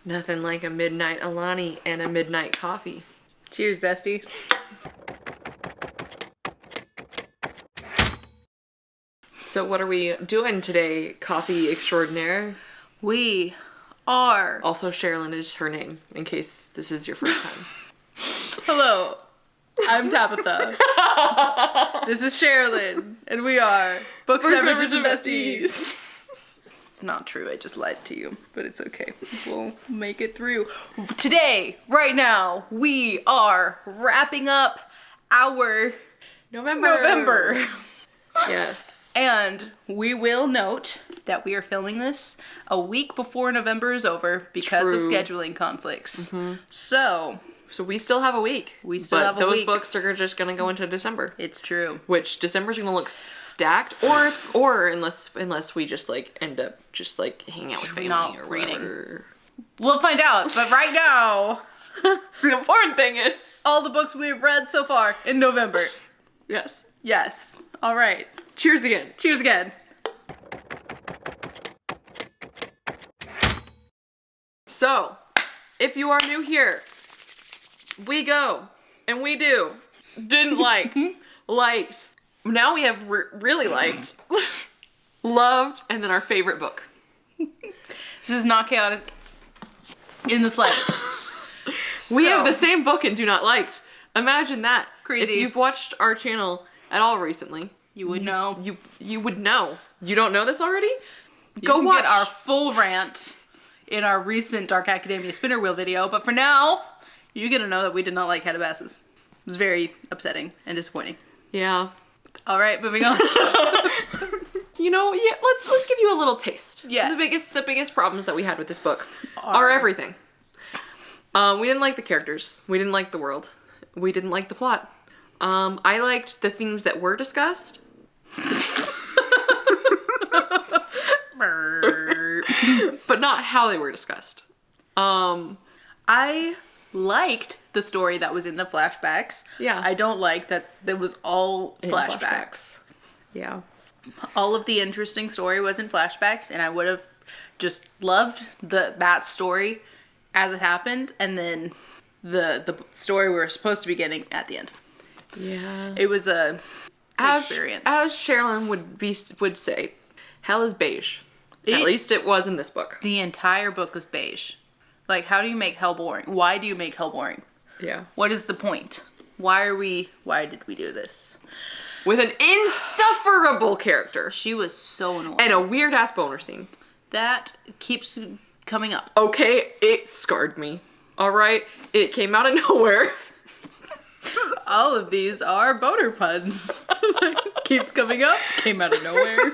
Nothing like a midnight Alani and a midnight coffee. Cheers, bestie. So what are we doing today, coffee extraordinaire? We are. Also, Sharilyn is her name, in case this is your first time. Hello, I'm Tabatha. This is Sharilyn, and we are Books, Beverages, and Besties. It's not true, I just lied to you, but it's okay. We'll make it through. Today, right now, we are wrapping up our November. Yes. And we will note that we are filming this a week before November is over because of scheduling conflicts. Mm-hmm. So we still have a week. We still have a week. Those books are just gonna go into December. It's true. Which December's gonna look stacked, or unless we just like end up just like hanging out with family or whatever. We'll find out. But right now, the important thing is all the books we've read so far in November. Yes. Yes. All right. Cheers again. Cheers again. So, if you are new here, we go and we do. Didn't like, liked. Now we have really liked, loved, and then our favorite book. This is not chaotic in the slightest. We have the same book and do not liked. Imagine that. Crazy. If you've watched our channel at all recently, you would know. You would know. You don't know this already? Go watch. Get our full rant in our recent Dark Academia spinner wheel video, but for now, you get to know that we did not like Calabasas. It was very upsetting and disappointing. Yeah. All right, moving on. You know, yeah, let's give you a little taste. Yes. The biggest problems that we had with this book are everything. We didn't like the characters. We didn't like the world. We didn't like the plot. I liked the themes that were discussed. But not how they were discussed. I liked the story that was in the flashbacks. Yeah. I don't like that it was all flashbacks. Yeah. All of the interesting story was in flashbacks, and I would have just loved that story as it happened, and then the story we were supposed to be getting at the end. Yeah. It was a experience. As Sharilyn would say, hell is beige. At least it was in this book. The entire book was beige. Like, how do you make hell boring? Why do you make hell boring? Yeah. What is the point? Why did we do this? With an insufferable character. She was so annoying. And a weird ass boner scene. That keeps coming up. Okay, it scarred me. Alright? It came out of nowhere. All of these are boner puns. Keeps coming up, came out of nowhere.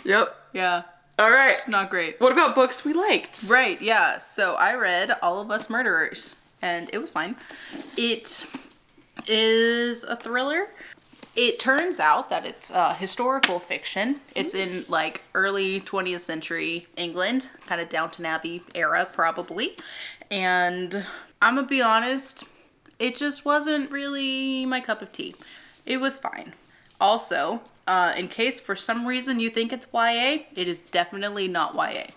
Yep. Yeah. Alright. It's not great. What about books we liked? Right, yeah. So I read All of Us Murderers, and it was fine. It is a thriller. It turns out that it's historical fiction. It's in like early 20th century England, kind of Downton Abbey era probably. And I'm gonna be honest, it just wasn't really my cup of tea. It was fine. Also, in case for some reason you think it's YA, it is definitely not YA.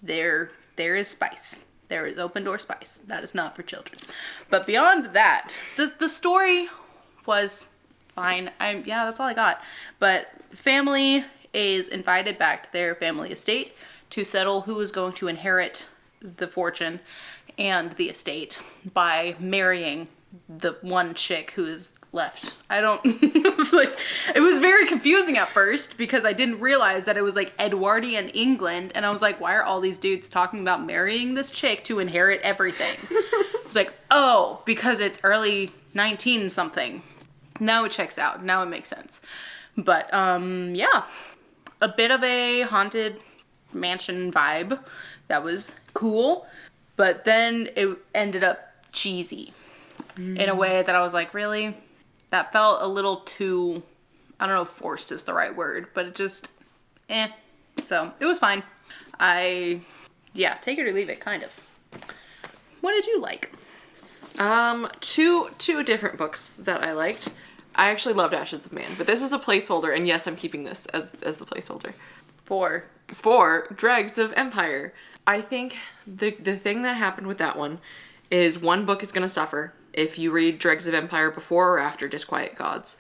There is spice. There is open door spice. That is not for children. But beyond that, the story was fine. Yeah, that's all I got. But family is invited back to their family estate to settle who is going to inherit the fortune and the estate by marrying the one chick who is left. It was very confusing at first because I didn't realize that it was like Edwardian England, and I was like, why are all these dudes talking about marrying this chick to inherit everything? It's like, oh, because it's early 19 something. Now it checks out. Now it makes sense. But yeah, a bit of a haunted mansion vibe that was cool, but then it ended up cheesy in a way that I was like, really? That felt a little too, I don't know if forced is the right word, but it just, So, it was fine. Yeah, take it or leave it, kind of. What did you like? Two different books that I liked. I actually loved Ashes of Man, but this is a placeholder, and yes, I'm keeping this as the placeholder. For For Dregs of Empire. I think the thing that happened with that one is one book is going to suffer if you read Dregs of Empire before or after Disquiet Gods.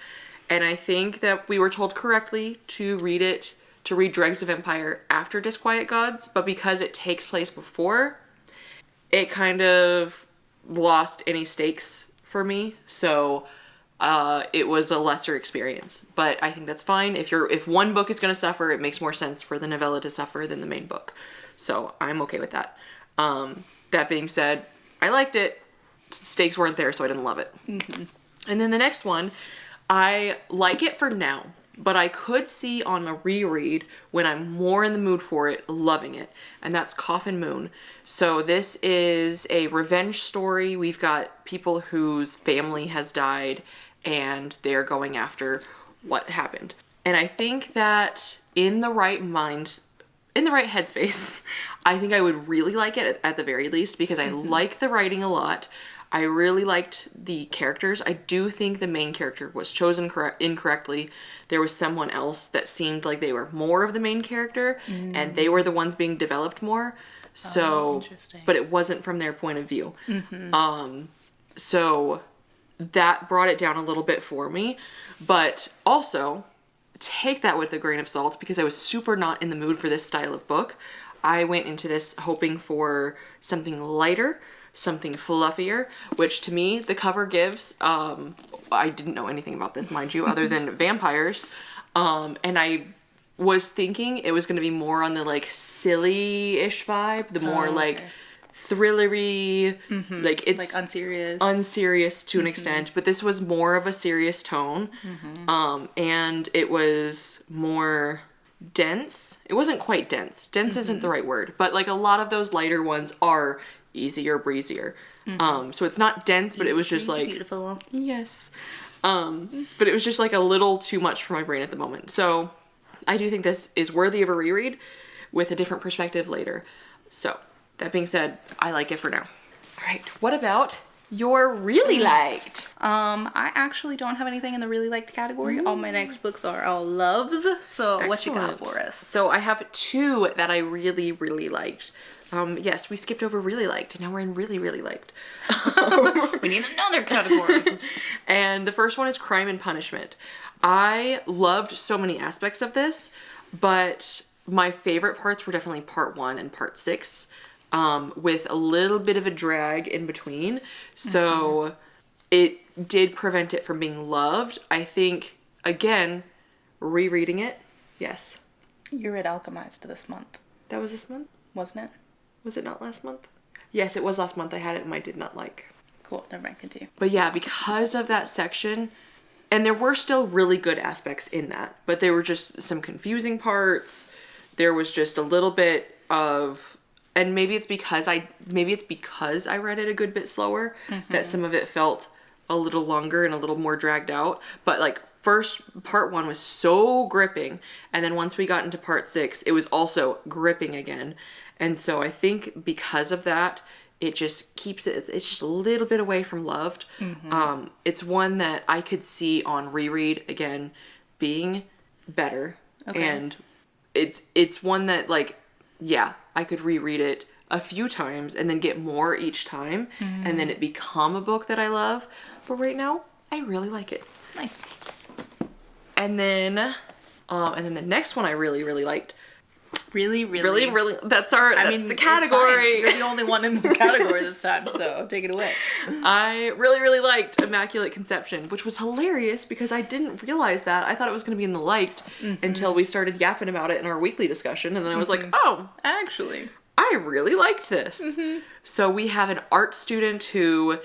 And I think that we were told correctly to read Dregs of Empire after Disquiet Gods, but because it takes place before, it kind of lost any stakes for me. So it was a lesser experience, but I think that's fine. If one book is going to suffer, it makes more sense for the novella to suffer than the main book. So I'm okay with that. That being said, I liked it. Stakes weren't there, so I didn't love it. Mm-hmm. And then the next one, I like it for now, but I could see on a reread when I'm more in the mood for it, loving it. And that's Coffin Moon. So this is a revenge story. We've got people whose family has died and they're going after what happened. And I think that in the right headspace, I think I would really like it at the very least, because I like the writing a lot. I really liked the characters. I do think the main character was chosen incorrectly. There was someone else that seemed like they were more of the main character, and they were the ones being developed more. So, but it wasn't from their point of view. So that brought it down a little bit for me, but also take that with a grain of salt, because I was super not in the mood for this style of book. I went into this hoping for something lighter, something fluffier, which to me the cover gives. I didn't know anything about this, mind you, other than vampires, and I was thinking it was going to be more on the like silly-ish vibe, the more like thrillery, like it's like unserious to an extent, but this was more of a serious tone, and it was more dense. It wasn't quite dense. Dense isn't the right word, but like a lot of those lighter ones are easier breezier. So it's not dense, but it was just like beautiful. Yes. But it was just like a little too much for my brain at the moment. So I do think this is worthy of a reread with a different perspective later. So that being said, I like it for now. All right, what about your really liked? I actually don't have anything in the really liked category. All my next books are all loves. So what you got for us? So I have two that I really, really liked. Yes, we skipped over really liked, and now we're in really, really liked. We need another category. And the first one is Crime and Punishment. I loved so many aspects of this, but my favorite parts were definitely part 1 and part 6, with a little bit of a drag in between. So it did prevent it from being loved. I think, again, rereading it, yes. You read Alchemized this month. That was this month? Wasn't it? Was it not last month? Yes, it was last month. I had it and I did not like. Cool, never mind, continue. But yeah, because of that section, and there were still really good aspects in that, but there were just some confusing parts. There was just a little bit of, and maybe it's because I read it a good bit slower, that some of it felt a little longer and a little more dragged out. But like part 1 was so gripping, and then once we got into part 6, it was also gripping again. And so I think because of that, it just keeps it's just a little bit away from loved. It's one that I could see on reread again being better. Okay. And it's one that, like, yeah, I could reread it a few times and then get more each time, and then it become a book that I love. But right now, I really like it. Nice. And then the next one I really, really liked. Really? That's the category. You're the only one in this category this time, so take it away. I really, really liked Immaculate Conception, which was hilarious because I didn't realize that. I thought it was going to be in the liked until we started yapping about it in our weekly discussion, and then I was like, oh, actually, I really liked this. So we have an art student who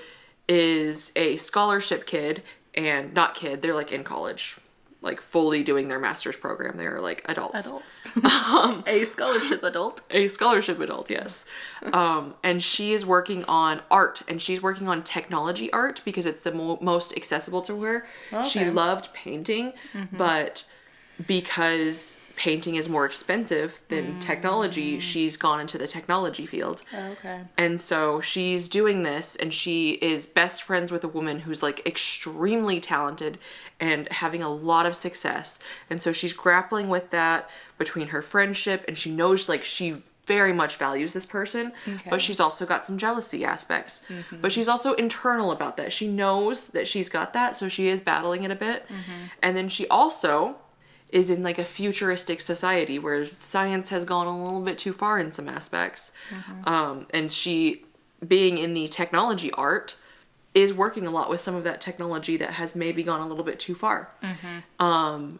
is a scholarship kid, and not kid, they're like in college, like fully doing their master's program. They're like adults. A scholarship adult. A scholarship adult, yes. And she is working on art, and she's working on technology art because it's the most accessible to her. Okay. She loved painting, but because painting is more expensive than technology, she's gone into the technology field. Okay. And so she's doing this, and she is best friends with a woman who's like extremely talented and having a lot of success. And so she's grappling with that between her friendship, and she knows like she very much values this person, but she's also got some jealousy aspects. But she's also internal about that. She knows that she's got that, so she is battling it a bit. And then she also is in like a futuristic society where science has gone a little bit too far in some aspects. And she, being in the technology art, is working a lot with some of that technology that has maybe gone a little bit too far. And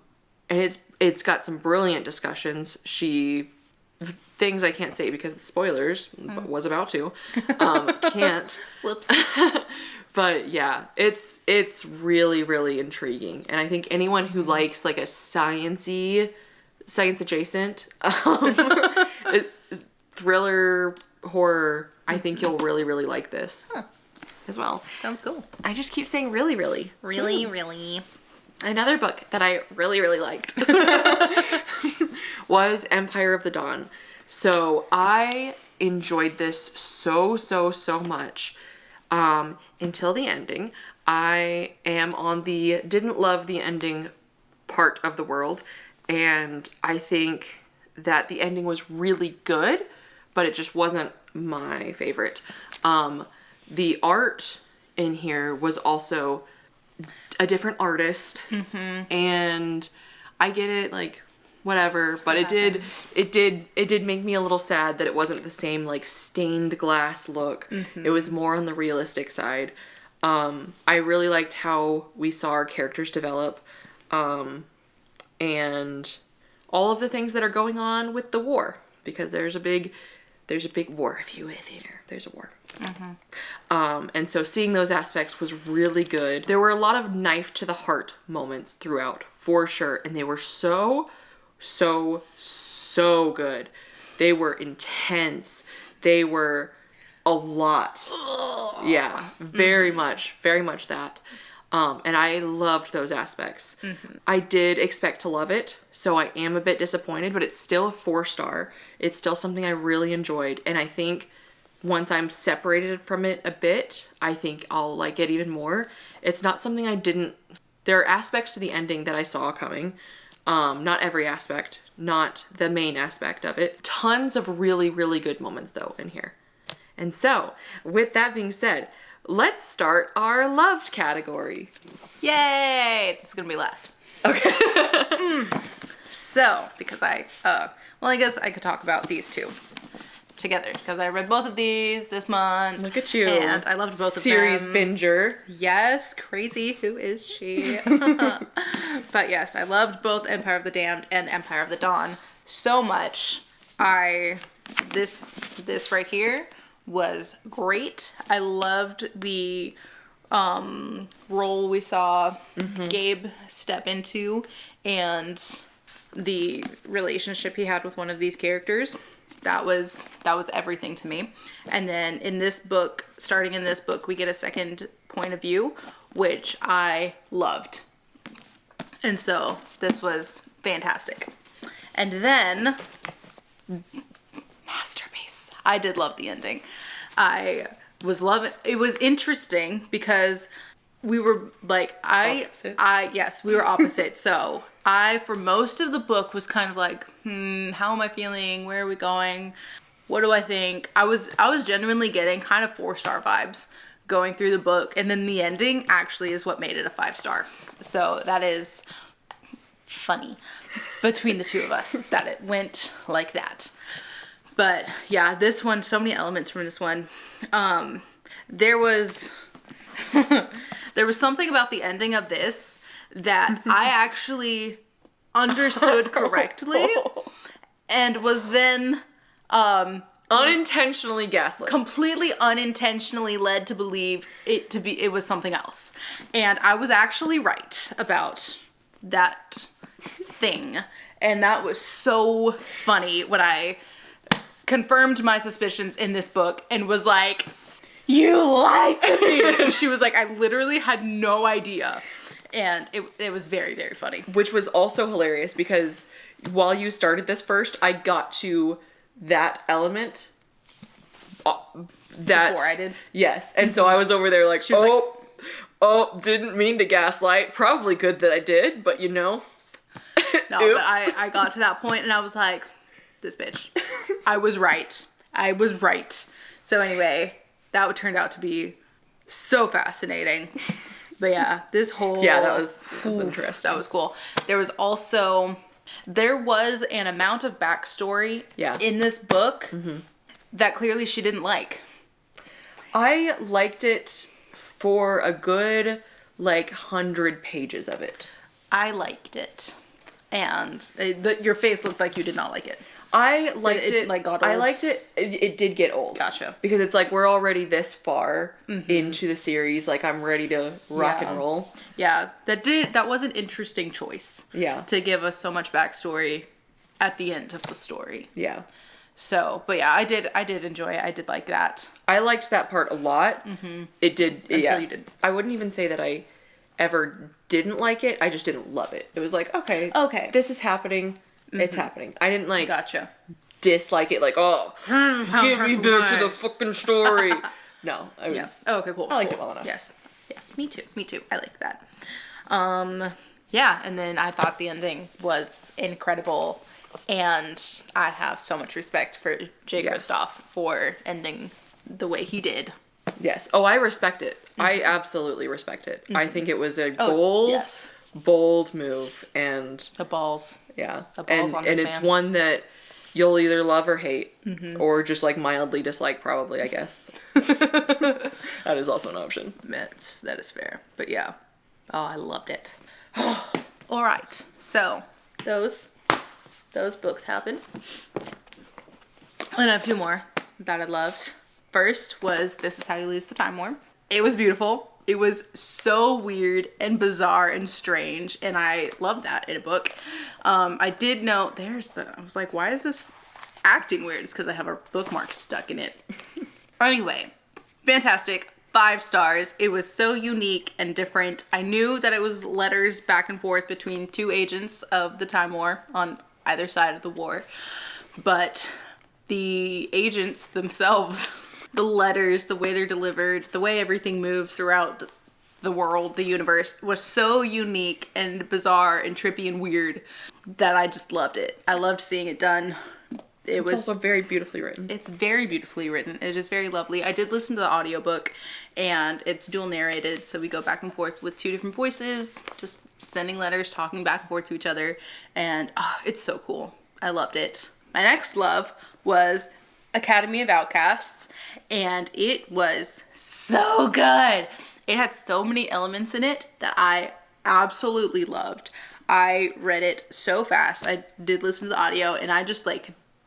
it's got some brilliant discussions. Things I can't say because it's spoilers, but was about to. Can't. Whoops. But yeah, it's really, really intriguing. And I think anyone who likes like a science adjacent thriller horror, I think you'll really, really like this as well. Sounds cool. I just keep saying really, really. Really, really. Another book that I really, really liked was Empire of the Dawn. So I enjoyed this so much until the ending. I am on the didn't love the ending part of the world, and I think that the ending was really good, but it just wasn't my favorite. The art in here was also a different artist, and I get it, like, whatever, but it did make me a little sad that it wasn't the same like stained glass look. It was more on the realistic side. I really liked how we saw our characters develop, and all of the things that are going on with the war, because there's a big war. If you live here, there's a war. And so seeing those aspects was really good. There were a lot of knife to the heart moments throughout, for sure, and they were so good. They were intense. They were a lot. Yeah, very much that. And I loved those aspects. I did expect to love it, so I am a bit disappointed, but it's still a 4-star. It's still something I really enjoyed, and I think once I'm separated from it a bit, I think I'll like it even more. It's not something there are aspects to the ending that I saw coming. Not every aspect, not the main aspect of it. Tons of really, really good moments though in here. And so, with that being said, let's start our loved category. Yay! This is gonna be last. Okay. So, because I guess I could talk about these two together, because I read both of these this month. Look at you. And I loved both of them. Series binger. Yes, crazy. Who is she? But yes, I loved both Empire of the Damned and Empire of the Dawn so much. This right here was great. I loved the role we saw Gabe step into, and the relationship he had with one of these characters. That was everything to me. And then in this book, starting in this book, we get a second point of view, which I loved. And so this was fantastic. And then masterpiece. I did love the ending. It was interesting because we were like, yes, we were opposite. So I, for most of the book, was kind of like, how am I feeling? Where are we going? What do I think? I was genuinely getting kind of 4-star vibes going through the book. And then the ending actually is what made it a 5-star. So that is funny between the two of us that it went like that. But yeah, this one, so many elements from this one. There was something about the ending of this that I actually understood correctly and was then unintentionally gaslit. Completely unintentionally led to believe it was something else. And I was actually right about that thing. And that was so funny when I confirmed my suspicions in this book and was like, you lied to me. And she was like, I literally had no idea. And it was very, very funny. Which was also hilarious because while you started this first, I got to that element. Before I did? Yes. And so I was over there like, didn't mean to gaslight. Probably good that I did, but you know. No, but I got to that point and I was like, this bitch. I was right. So anyway, that turned out to be so fascinating. But yeah, this whole... Yeah, that was interesting. That was cool. There was an amount of backstory in this book that clearly she didn't like. I liked it for a good, 100 pages of it. I liked it. And your face looked like you did not like it. I liked it. Got old? I liked it. It did get old. Gotcha. Because it's we're already this far into the series. I'm ready to rock and roll. Yeah, that was an interesting choice. Yeah. To give us so much backstory at the end of the story. Yeah. So, but yeah, I did enjoy it. I did like that. I liked that part a lot. It did. Until you did. I wouldn't even say that I ever didn't like it. I just didn't love it. It was okay, this is happening. It's happening. I didn't Gotcha. dislike it. Get me back to the fucking story. No, I was. Yeah. Oh, okay, cool. I liked it well enough. Yes, me too. I like that. Yeah, and then I thought the ending was incredible, and I have so much respect for Jay Kristoff for ending the way he did. Yes. Oh, I respect it. I absolutely respect it. I think it was a bold move, and the balls. Yeah, the balls on this and it's man. one that you'll either love or hate, or just mildly dislike. Probably, I guess. That is also an option. That is fair. But yeah, oh, I loved it. All right, so those books happened, and I have two more that I loved. First was This Is How You Lose the Time Worm. It was beautiful. It was so weird and bizarre and strange, and I love that in a book. I did know, I was like, why is this acting weird? It's because I have a bookmark stuck in it. Anyway, fantastic. 5 stars. It was so unique and different. I knew that it was letters back and forth between 2 agents of the Time War on either side of the war, but the agents themselves... The letters, the way they're delivered, the way everything moves throughout the world, the universe, was so unique and bizarre and trippy and weird that I just loved it. I loved seeing it done. It's also very beautifully written. It's very beautifully written. It is very lovely. I did listen to the audiobook, and it's dual narrated, so we go back and forth with 2 different voices, just sending letters, talking back and forth to each other, and it's so cool. I loved it. My next love was Academy of Outcasts, and it was so good. It had so many elements in it that I absolutely loved. I read it so fast. I did listen to the audio, and I just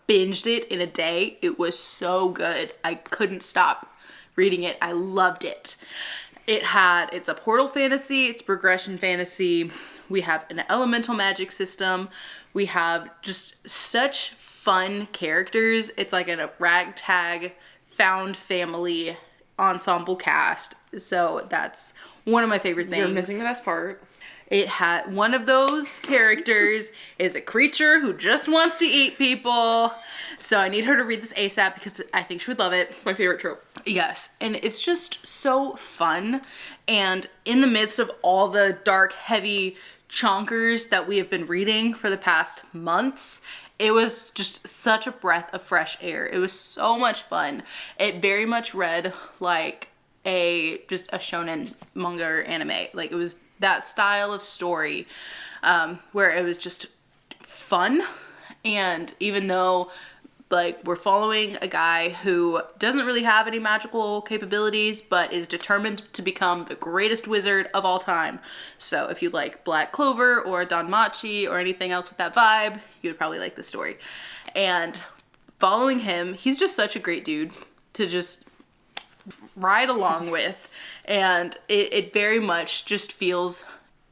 binged it in a day. It was so good. I couldn't stop reading it. I loved it. It's a portal fantasy, it's progression fantasy. We have an elemental magic system. We have just such fun characters. It's like a ragtag found family ensemble cast. So that's one of my favorite things. You're missing the best part. It had one of those characters is a creature who just wants to eat people. So I need her to read this ASAP because I think she would love it. It's my favorite trope. Yes, and it's just so fun. And in the midst of all the dark, heavy chonkers that we have been reading for the past months, it was just such a breath of fresh air. It was so much fun. It very much read like just a shonen manga or anime. It was that style of story where it was just fun. And even though we're following a guy who doesn't really have any magical capabilities, but is determined to become the greatest wizard of all time. So if you like Black Clover or Danmachi or anything else with that vibe, you would probably like this story. And following him, he's just such a great dude to just ride along with. And it very much just feels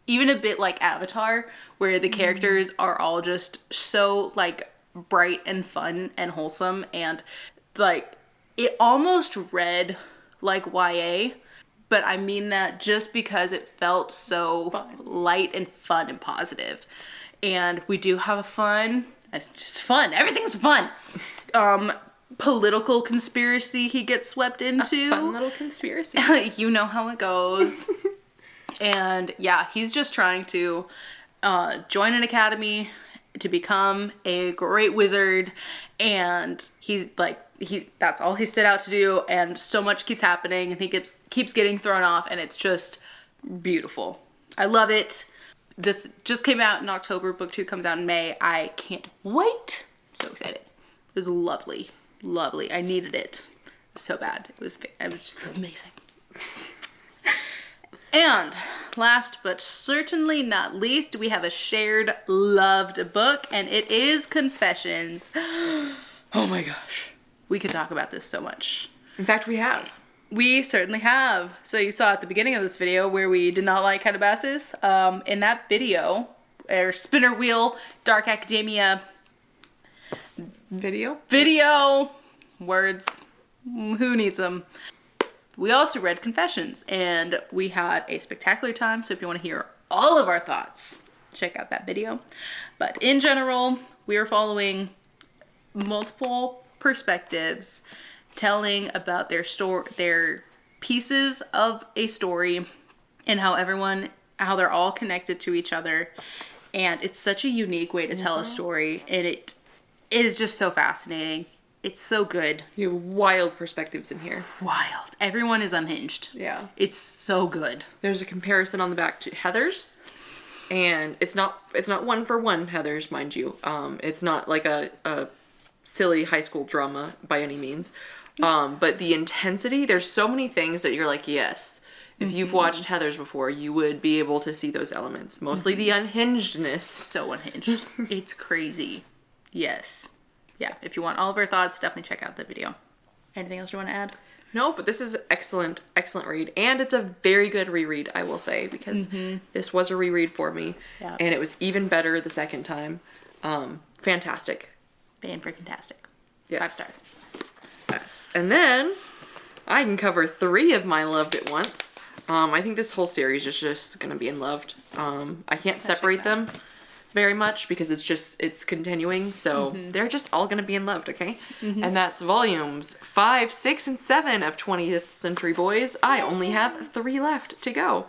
even a bit like Avatar, where the characters are all just so bright and fun and wholesome, and it almost read like YA, but I mean that just because it felt so light and fun and positive. And we do have it's just fun, everything's fun. Political conspiracy he gets swept into. A fun little conspiracy. You know how it goes. And yeah, he's just trying to join an academy to become a great wizard, and that's all he set out to do, and so much keeps happening, and he keeps getting thrown off, and it's just beautiful. I love it. This just came out in October. Book 2 comes out in May. I can't wait. So excited. It was lovely. Lovely. I needed it so bad. It was just amazing. And last but certainly not least, we have a shared loved book, and it is Confessions. Oh my gosh. We could talk about this so much. In fact, we have. We certainly have. So you saw at the beginning of this video where we did not like Calabasas. In that video, or Spinner Wheel, Dark Academia Video, words, who needs them? We also read Confessions, and we had a spectacular time. So if you want to hear all of our thoughts, check out that video. But in general, we are following multiple perspectives, telling about their pieces of a story, and how they're all connected to each other. And it's such a unique way to tell a story, and it is just so fascinating. It's so good. You have wild perspectives in here. Wild. Everyone is unhinged. Yeah. It's so good. There's a comparison on the back to Heather's, and it's not one for one Heather's, mind you. It's not like a silly high school drama by any means. But the intensity, there's so many things that you're like, yes, if you've watched Heather's before, you would be able to see those elements. Mostly the unhingedness. So unhinged. It's crazy. Yes. Yeah, if you want all of our thoughts, definitely check out the video. Anything else you want to add? No, but this is excellent read. And it's a very good reread, I will say, because this was a reread for me. Yeah. And it was even better the second time. Fantastic. Fan-freaking-tastic. Yes. 5 stars. Yes. And then I can cover 3 of my loved at once. I think this whole series is just going to be in loved. I can't separate them very much because it's continuing. So they're just all going to be in loved, okay? And that's volumes 5, 6, and 7 of 20th Century Boys. I only have 3 left to go.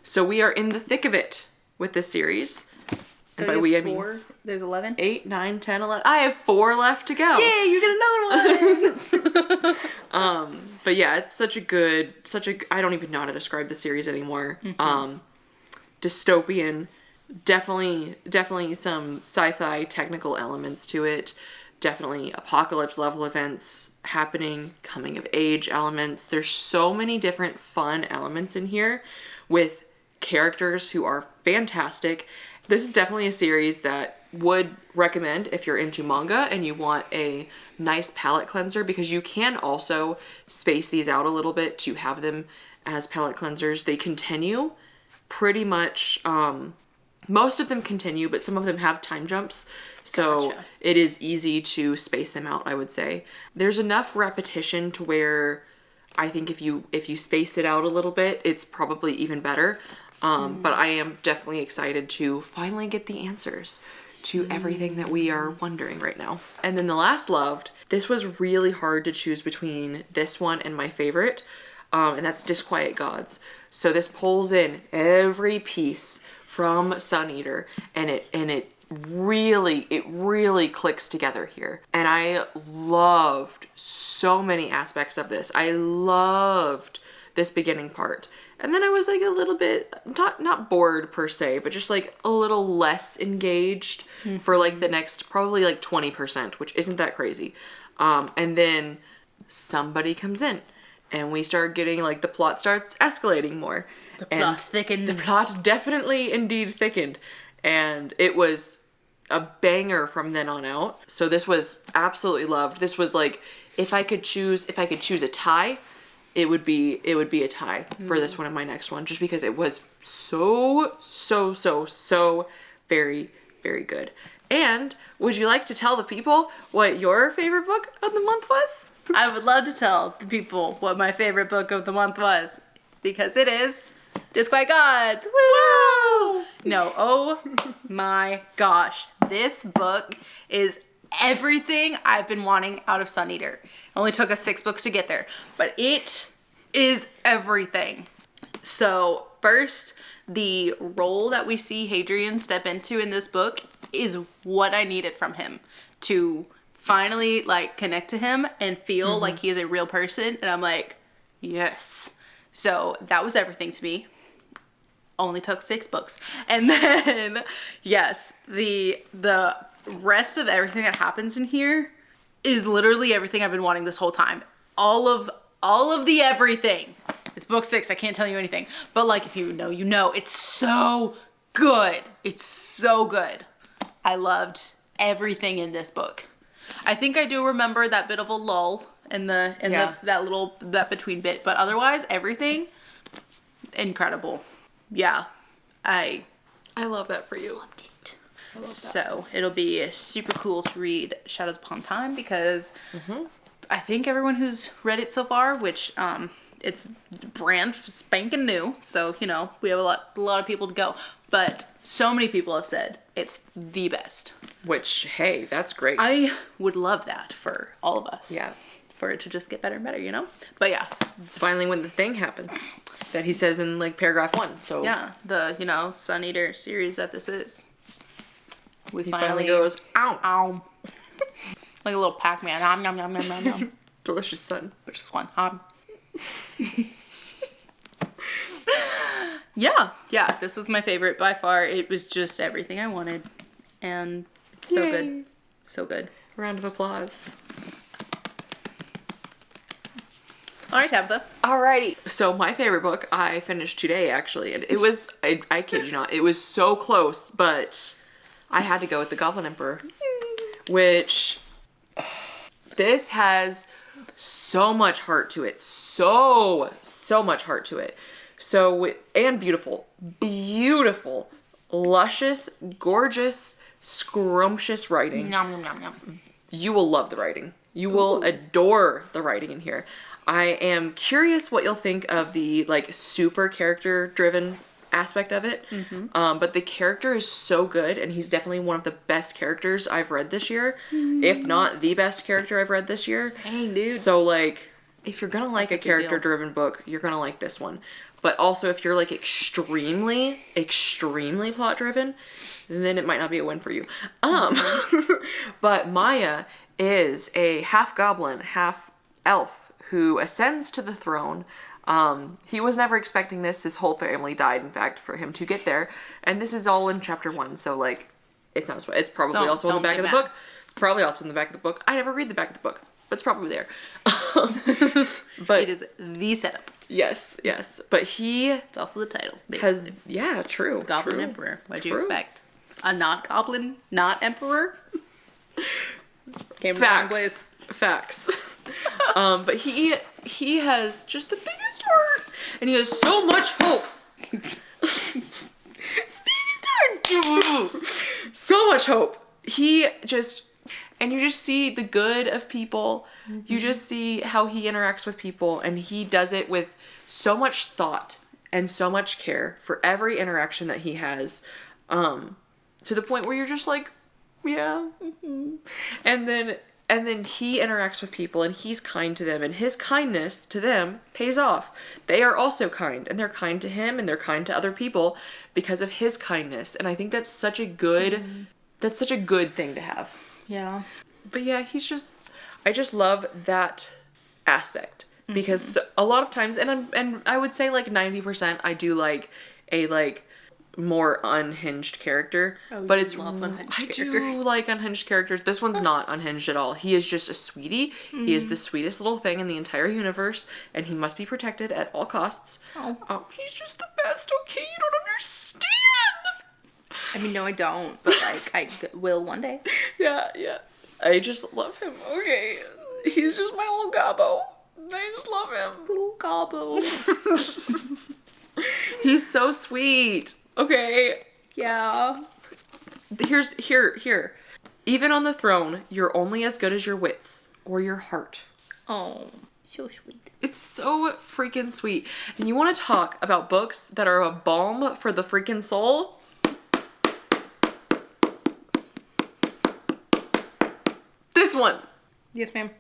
So we are in the thick of it with this series. And by we, I mean 4. There's 11. 8, 9, 10, 11. I have 4 left to go. Yay, you get another one! But yeah, it's I don't even know how to describe the series anymore. Dystopian, definitely some sci-fi technical elements to it. Definitely apocalypse level events happening, coming of age elements. There's so many different fun elements in here with characters who are fantastic. This is definitely a series that would recommend if you're into manga and you want a nice palette cleanser, because you can also space these out a little bit to have them as palette cleansers. They continue pretty much, most of them continue, but some of them have time jumps. So Gotcha. It is easy to space them out, I would say. There's enough repetition to where I think if you space it out a little bit, it's probably even better. But I am definitely excited to finally get the answers to everything that we are wondering right now. And then the last loved, this was really hard to choose between this one and my favorite, and that's Disquiet Gods. So this pulls in every piece from Sun Eater, and it really clicks together here. And I loved so many aspects of this. I loved this beginning part. And then I was like a little bit, not bored per se, but just like a little less engaged for like the next probably like 20%, which isn't that crazy. And then somebody comes in and we start getting like the plot starts escalating more. The plot thickened. The plot definitely indeed thickened. And it was a banger from then on out. So this was absolutely loved. This was like, if I could choose a tie, it would be a tie for this one and my next one, just because it was so very, very good. And would you like to tell the people what your favorite book of the month was? I would love to tell the people what my favorite book of the month was, because it is Disquiet Gods. Woo! No, oh my gosh. This book is everything I've been wanting out of Sun Eater. It only took us 6 books to get there, but it is everything. So first, the role that we see Hadrian step into in this book is what I needed from him to finally like connect to him and feel like he is a real person. And I'm like, yes. So that was everything to me. Only took 6 books. And then, yes, the rest of everything that happens in here is literally everything I've been wanting this whole time. All of the everything. It's book 6. I can't tell you anything. But like, if you know, you know. It's so good. It's so good. I loved everything in this book. I think I do remember that bit of a lull in that between bit, but otherwise everything incredible. Yeah. I love that for you. Loved it. So it'll be super cool to read Shadows Upon Time because I think everyone who's read it so far, which it's brand spanking new, so you know we have a lot of people to go, but so many people have said it's the best. Which, hey, that's great. I would love that for all of us. Yeah. For it to just get better and better, you know? But yeah. It's finally when the thing happens that he says in like paragraph 1. So yeah, the, you know, Sun Eater series that this is. He finally goes, ow. Ow. Like a little Pac-Man. Nom, nom, nom, nom, nom, nom. Delicious sun. Which is one. Yeah, this was my favorite by far. It was just everything I wanted. And so Yay. good. So good. Round of applause. All right, Tabatha. Alrighty. So my favorite book I finished today, actually. And it was, I kid you not, it was so close, but I had to go with The Goblin Emperor. Which, this has so much heart to it. So much heart to it. So, and beautiful, luscious, gorgeous, scrumptious writing. Nom, nom, nom, nom. You will love the writing. You will adore the writing in here. I am curious what you'll think of the like super character driven aspect of it. But the character is so good, and he's definitely one of the best characters I've read this year, if not the best character I've read this year. Dang, dude. So like, if you're gonna like a big character driven book, you're gonna like this one. But also if you're like extremely plot driven, then it might not be a win for you. But Maya is a half goblin, half elf who ascends to the throne. He was never expecting this. His whole family died, in fact, for him to get there. And this is all in chapter 1, so like, it's not. It's probably also in the back of the book. Probably also in the back of the book. I never read the back of the book, but it's probably there. But it is the setup. Yes. But he It's also the title, basically. true. Goblin true, Emperor. What'd you expect? A not goblin, not emperor? Came from the wrong place. Facts. But he has just the biggest heart, and he has so much hope. So much hope. And you just see the good of people. You just see how he interacts with people, and he does it with so much thought and so much care for every interaction that he has, to the point where you're just like, yeah. And then he interacts with people, and he's kind to them, and his kindness to them pays off. They are also kind, and they're kind to him, and they're kind to other people because of his kindness. And I think that's such a good thing to have. Yeah. But yeah, I just love that aspect, because a lot of times, and I would say like 90%, I do like a like more unhinged character, but it's do like unhinged characters. This one's not unhinged at all. He is just a sweetie. He is the sweetest little thing in the entire universe, and he must be protected at all costs. He's just the best. Okay, you don't understand. I mean, no, I don't, but like I will one day. Yeah. I just love him. Okay, he's just my little gobbo. I just love him. Little gobbo. He's so sweet. Okay. Yeah. Here. Even on the throne, you're only as good as your wits or your heart. Oh, so sweet. It's so freaking sweet. And you want to talk about books that are a balm for the freaking soul? This one. Yes, ma'am.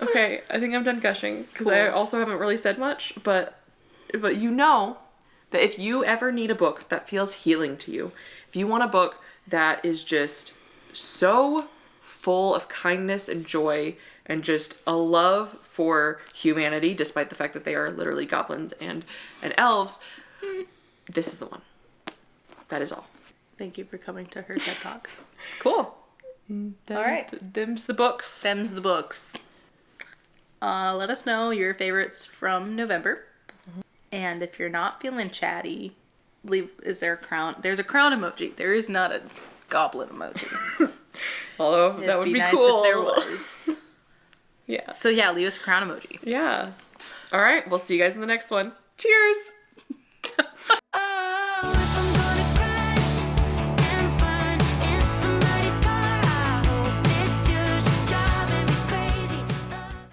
Okay, I think I'm done gushing, because Cool. I also haven't really said much, but But you know that if you ever need a book that feels healing to you, if you want a book that is just so full of kindness and joy and just a love for humanity, despite the fact that they are literally goblins and elves, this is the one. That is all. Thank you for coming to her TED Talk. Cool. All right. Them's the books. Them's the books. Let us know your favorites from November. And if you're not feeling chatty, is there a crown? There's a crown emoji. There is not a goblin emoji. Although that would be nice cool. if there was. Yeah. So yeah, leave us a crown emoji. Yeah. All right. We'll see you guys in the next one. Cheers.